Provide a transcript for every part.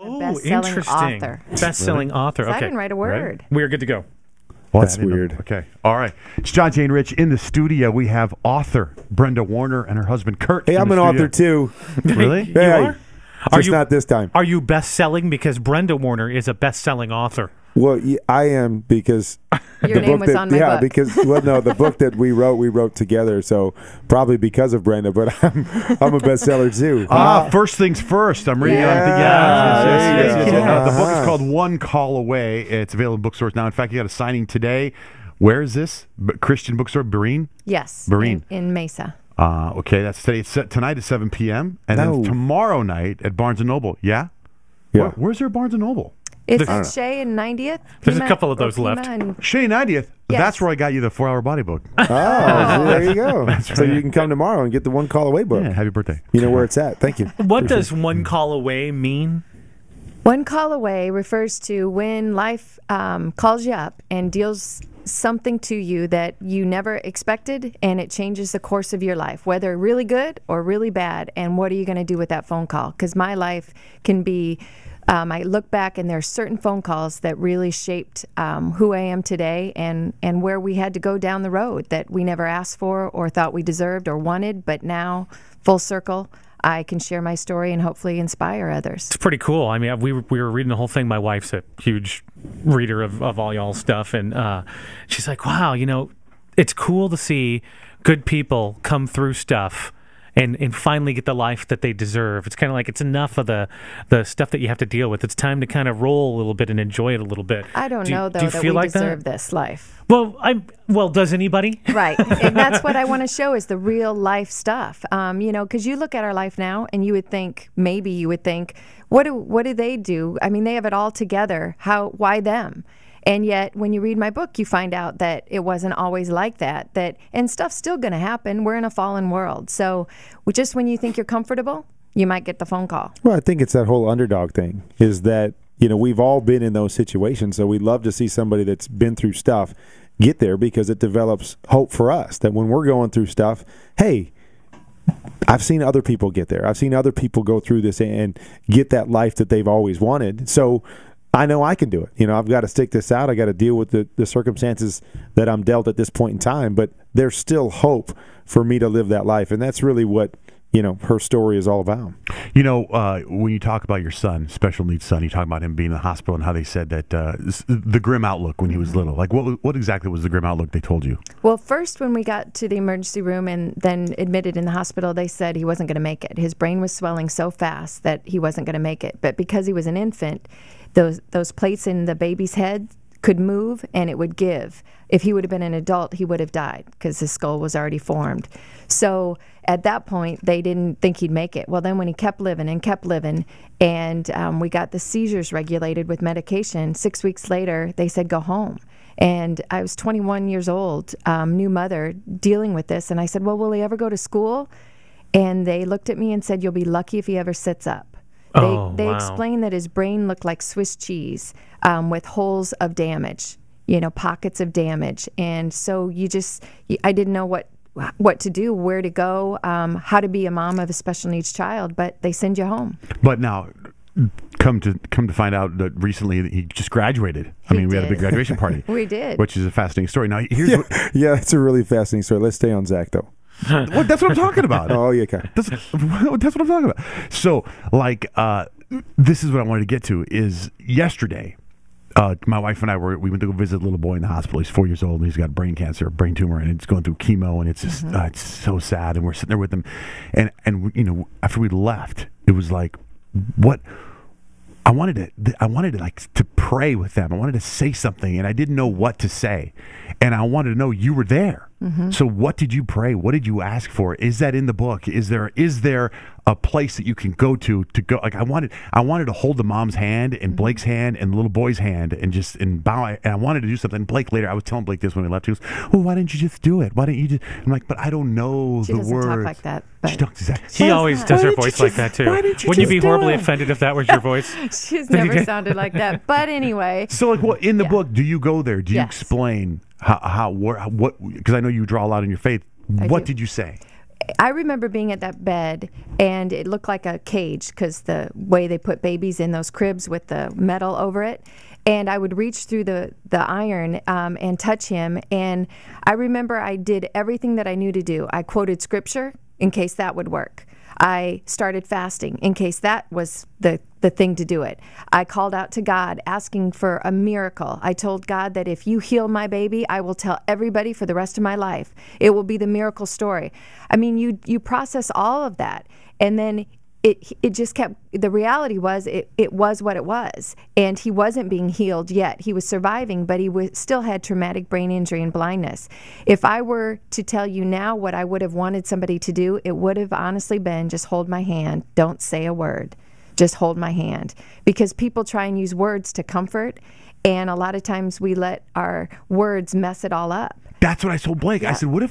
Oh, best-selling interesting. author. Best-selling author. I Okay. didn't write a word. We're good to go. Well, that's I didn't know. weird. Okay. All right. It's Johnjay and Rich in the studio. We have author Brenda Warner and her husband Kurt. Hey, in I'm the an studio. author too. Really? You Hey, are? just not this time. Are you best-selling? Because Brenda Warner is a best-selling author. Well, I am because Your the name book was that on my book. because the book that we wrote together. So probably because of Brenda, but I'm a bestseller too. First things first. I'm reading Yeah. on it. Yes. The book is called One Call Away. It's available in bookstores now. In fact, you got a signing today. Where is this? Christian bookstore, Bereen? Yes. Bereen. In Mesa. Okay, that's today. It's set tonight at 7 p.m. And then tomorrow night at Barnes & Noble. Yeah? Yeah. Where's there a Barnes & Noble? It's at Shea and 90th. There's a Pima- couple of or those Pima left. and- Shea 90th. Yes. That's where I got you the 4-Hour Body book. See, there you go. So you can come tomorrow and get the One Call Away book. Yeah, happy birthday. You know where it's at. Thank you. What does one call away mean? One call away refers to when life calls you up and deals something to you that you never expected, and it changes the course of your life, whether really good or really bad. And what are you going to do with that phone call? Because my life can be, I look back and there are certain phone calls that really shaped who I am today and where we had to go down the road that we never asked for or thought we deserved or wanted, but now, full circle, I can share my story and hopefully inspire others. It's pretty cool. I mean, we were reading the whole thing. My wife's a huge reader of all y'all's stuff, and she's like, wow, it's cool to see good people come through stuff and finally get the life that they deserve. It's kind of like it's enough of the stuff that you have to deal with. It's time to kind of roll a little bit and enjoy it a little bit. I don't know, though, do you that feel we like deserve this life. Well, does anybody? Right. And that's what I want to show is the real life stuff. Because you look at our life now and maybe you would think, what do they do? I mean, they have it all together. Why them? And yet, when you read my book, you find out that it wasn't always like that. And stuff's still going to happen. We're in a fallen world. So just when you think you're comfortable, you might get the phone call. Well, I think it's that whole underdog thing is that, we've all been in those situations. So we love to see somebody that's been through stuff get there because it develops hope for us that when we're going through stuff, hey, I've seen other people get there. I've seen other people go through this and get that life that they've always wanted. So I know I can do it. I've got to stick this out. I got to deal with the circumstances that I'm dealt at this point in time, but there's still hope for me to live that life. And that's really what, her story is all about. When you talk about your son, special needs son, you talk about him being in the hospital and how they said that the grim outlook when he was little. Like, what exactly was the grim outlook they told you? Well, first, when we got to the emergency room and then admitted in the hospital, they said he wasn't going to make it. His brain was swelling so fast that he wasn't going to make it. But because he was an infant, those plates in the baby's head could move and it would give. If he would have been an adult, he would have died because his skull was already formed. So at that point, they didn't think he'd make it. Well, then when he kept living and we got the seizures regulated with medication, 6 weeks later, they said, go home. And I was 21 years old, new mother, dealing with this. And I said, well, will he ever go to school? And they looked at me and said, you'll be lucky if he ever sits up. They explained that his brain looked like Swiss cheese with holes of damage, pockets of damage. And so I didn't know what to do, where to go, how to be a mom of a special needs child, but they send you home. But now, come to find out that recently he just graduated. We had a big graduation party. We did. Which is a fascinating story. Now, Yeah, it's a really fascinating story. Let's stay on Zach, though. Well, that's what I'm talking about. Oh, yeah, okay. That's what I'm talking about. So, this is what I wanted to get to is yesterday, my wife and I we went to go visit a little boy in the hospital. He's 4 years old and he's got brain cancer, brain tumor, and it's going through chemo, and it's just it's so sad. And we're sitting there with him, and after we left, it was like, what? I wanted to pray with them. I wanted to say something, and I didn't know what to say, and I wanted to know you were there. So what did you pray? What did you ask for? Is that in the book? Is there a place that you can go to go? Like I wanted to hold the mom's hand and Blake's hand and the little boy's hand and bow. And I wanted to do something. Blake later, I was telling Blake this when we left. He goes, "Well, why didn't you just do it? Why didn't you just?" I'm like, "But I don't know She the doesn't words." talk like that. She talks exactly. He always does her voice like that too. Wouldn't you be horribly offended if that was your voice? She's never sounded like that. But anyway. So, like, in the book, do you go there? Do you Yes. explain what? Because I know you draw a lot in your faith. What did you say? I remember being at that bed, and it looked like a cage because the way they put babies in those cribs with the metal over it. And I would reach through the iron and touch him. And I remember I did everything that I knew to do. I quoted scripture in case that would work. I started fasting in case that was the thing to do it. I called out to God asking for a miracle. I told God that if you heal my baby, I will tell everybody for the rest of my life. It will be the miracle story. I mean, you process all of that, and then it just kept, the reality was it was what it was, and he wasn't being healed yet. He was surviving, but he still had traumatic brain injury and blindness. If I were to tell you now what I would have wanted somebody to do, it would have honestly been just hold my hand, don't say a word, just hold my hand. Because people try and use words to comfort, and a lot of times we let our words mess it all up. That's what I told Blake. Yeah. I said, what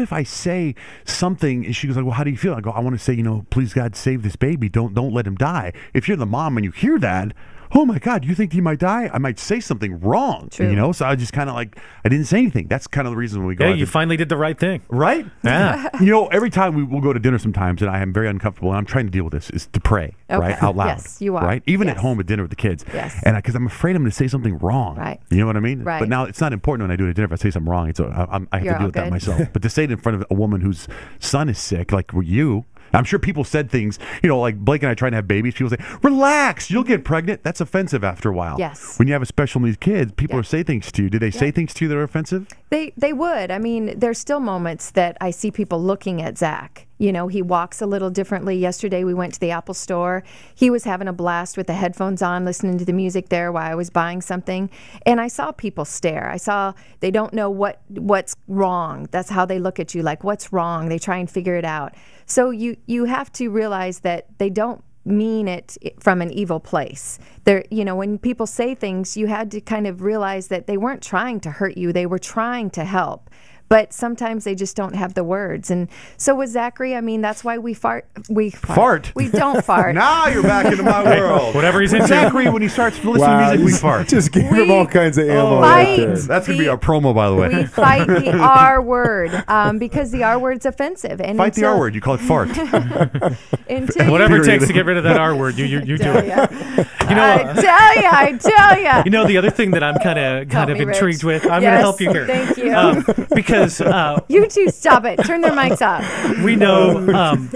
if I say something? And she goes like, well, how do you feel? I go, I want to say, please God, save this baby. Don't let him die. If you're the mom and you hear that, oh my God, you think he might die? I might say something wrong. True. So I just kind of I didn't say anything. That's kind of the reason we go. Yeah, you finally did the right thing. Right? Yeah. Every time we'll go to dinner sometimes, and I am very uncomfortable, and I'm trying to deal with this, is to pray, right, out loud. Yes, you are. Right? Even Yes. at home at dinner with the kids. Yes. And because I'm afraid I'm going to say something wrong. Right. You know what I mean? Right. But now it's not important when I do it at dinner. If I say something wrong, I have You're to deal all with that good. myself. But to say it in front of a woman whose son is sick, like you, I'm sure people said things, like Blake and I trying to have babies. People say, relax, you'll get pregnant. That's offensive after a while. Yes. When you have a special needs kid, people Yeah. are say things to you. Do they say things to you that are offensive? They would. I mean, there's still moments that I see people looking at Zach. He walks a little differently. Yesterday we went to the Apple store. He was having a blast with the headphones on, listening to the music there while I was buying something. And I saw people stare. I saw they don't know what's wrong. That's how they look at you, like, what's wrong? They try and figure it out. So you have to realize that they don't mean it from an evil place. When people say things, you had to kind of realize that they weren't trying to hurt you. They were trying to help. But sometimes they just don't have the words. And so with Zachary, I mean, that's why we fart. We fart. We don't fart. Now you're back into my world. Whatever he's into. Zachary, when he starts listening to music, we fart. Just gave him all kinds of ammo fight. right there. That's going to be our promo, by the way. We fight the R word because the R word's offensive. And Fight the R word. You call it fart. Whatever it takes to get rid of that R word, you do it. I tell ya. The other thing that I'm kind of me, intrigued Rich. with, I'm going to Yes, help you here. thank you. Because You two stop it. Turn their mics off. we know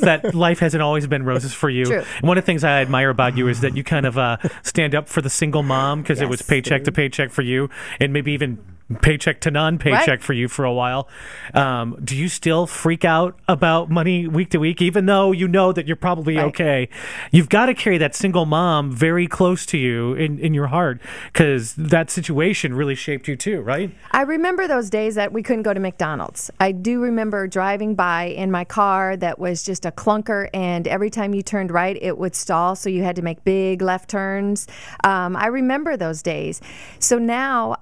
that life hasn't always been roses for you. True. And one of the things I admire about you is that you kind of stand up for the single mom because it was Yes. paycheck to paycheck for you, and maybe even paycheck to non-paycheck Right. for you for a while. Do you still freak out about money week to week, even though you know that you're probably Right. okay? You've got to carry that single mom very close to you in your heart because that situation really shaped you too, right? I remember those days that we couldn't go to McDonald's. I do remember driving by in my car that was just a clunker, and every time you turned right, it would stall, so you had to make big left turns. I remember those days. So now,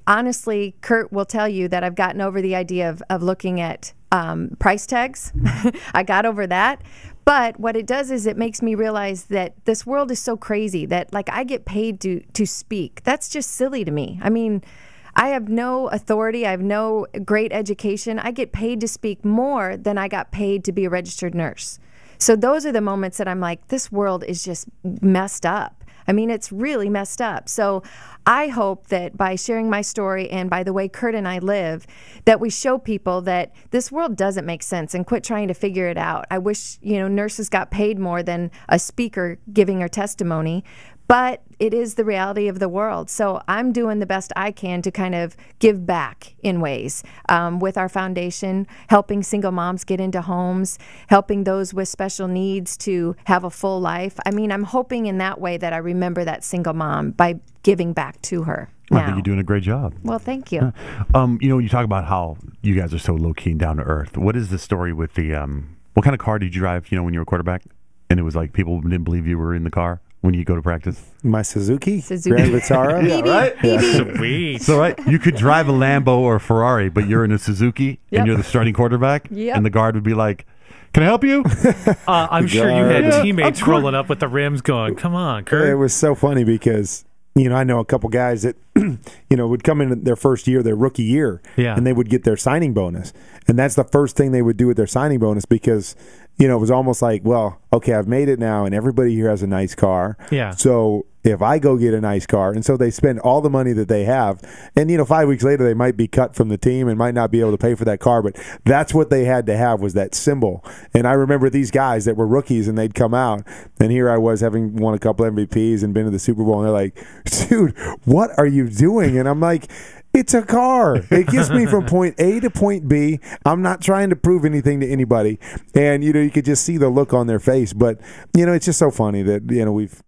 honestly, Kurt will tell you that I've gotten over the idea of looking at price tags. I got over that. But what it does is it makes me realize that this world is so crazy that, like, I get paid to speak. That's just silly to me. I mean, I have no authority. I have no great education. I get paid to speak more than I got paid to be a registered nurse. So those are the moments that I'm like, this world is just messed up. I mean, it's really messed up. So I hope that by sharing my story and by the way Kurt and I live, that we show people that this world doesn't make sense and quit trying to figure it out. I wish, nurses got paid more than a speaker giving her testimony, but it is the reality of the world. So I'm doing the best I can to kind of give back in ways with our foundation, helping single moms get into homes, helping those with special needs to have a full life. I mean, I'm hoping in that way that I remember that single mom by giving back to her. I think you're doing a great job. Well, thank you. You talk about how you guys are so low key and down to earth. What is the story with the what kind of car did you drive? When you were a quarterback, and it was like people didn't believe you were in the car when you go to practice. My Suzuki Suzuki. Grand Vitara. Beep, right? beep, beep. Sweet. So right, you could drive a Lambo or a Ferrari, but you're in a Suzuki Yep. and you're the starting quarterback, Yep. and the guard would be like, "Can I help you?" I'm sure you had Yeah, teammates of course. rolling up with the rims going, come on, It Kurt. was so funny because I know a couple guys that, would come in their first year, their rookie year, Yeah. and they would get their signing bonus. And that's the first thing they would do with their signing bonus because, it was almost like, well, okay, I've made it now, and everybody here has a nice car. Yeah. So if I go get a nice car, and so they spend all the money that they have, and 5 weeks later they might be cut from the team and might not be able to pay for that car, but that's what they had to have was that symbol. And I remember these guys that were rookies, and they'd come out, and here I was having won a couple MVPs and been to the Super Bowl, and they're like, dude, what are you doing? And I'm like, it's a car. It gets me from point A to point B. I'm not trying to prove anything to anybody. And, you could just see the look on their face. But, it's just so funny that, we've